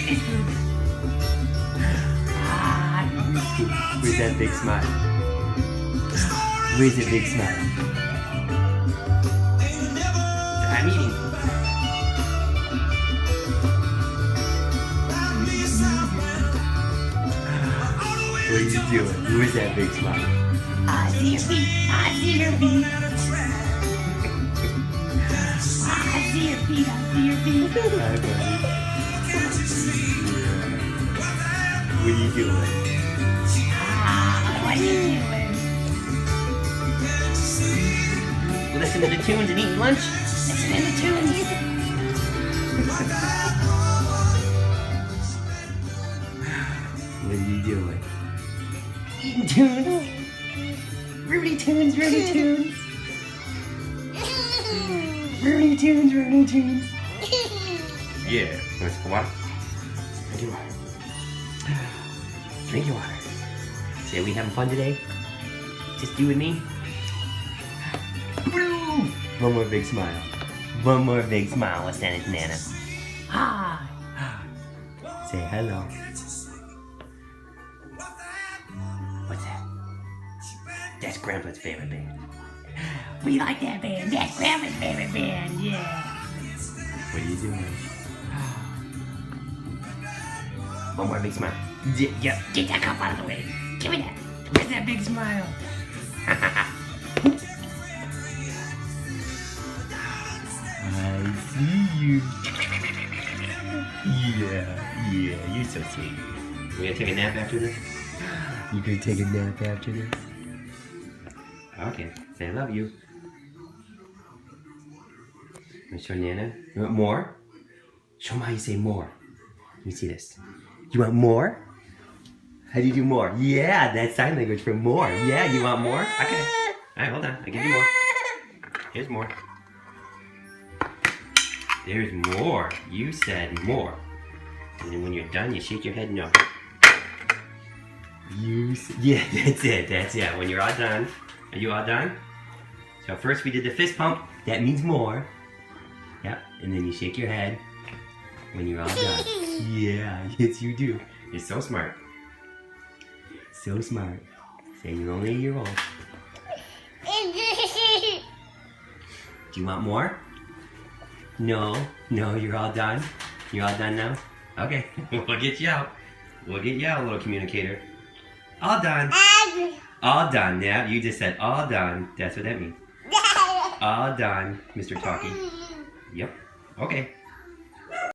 fist bump. Where's that big smile? Where's the big smile? I'm eating. What are you doing? Where's that big smile? I see your feet. I see your feet. I see your feet. I see your feet. Hi, buddy. What are you doing? What are you doing? Listen to the tunes and eating lunch? Listen to the tunes. What are you doing? Eating tunes. Rudy tunes, Rudy tunes. Rudy tunes, Rudy tunes. Yeah. Want some water? Drink your water. Drink your water. Say, we having fun today? Just you and me? One more big smile. One more big smile. What's that, Nana? Hi. Say hello. What's that? That's Grandpa's favorite band. We like that band. That's Grandma's favorite band. Yeah. What are you doing? One more big smile. Yep. Get that cup out of the way. Give me that. Where's that big smile? I see you. Yeah, you're so sweet. We gonna take a nap after this? You gonna take a nap after this? Okay, say I love you. Let me show Nana. You want more? Show them how you say more. Let me see this. You want more? How do you do more? Yeah, that's sign language for more. Yeah, you want more? Okay. Alright, hold on. I'll give you more. Here's more. There's more. You said more. And then when you're done, you shake your head no. Yeah, that's it. That's it. When you're all done. Are you all done? So first we did the fist pump. That means more. Yep. And then you shake your head when you're all done. Yeah, yes you do. You're so smart. So smart. Say you're only a year old. Do you want more? No, you're all done? You're all done now? Okay, we'll get you out. We'll get you out, little communicator. All done. All done, yeah, you just said all done. That's what that means. All done, Mr. Talkie. Yep, okay.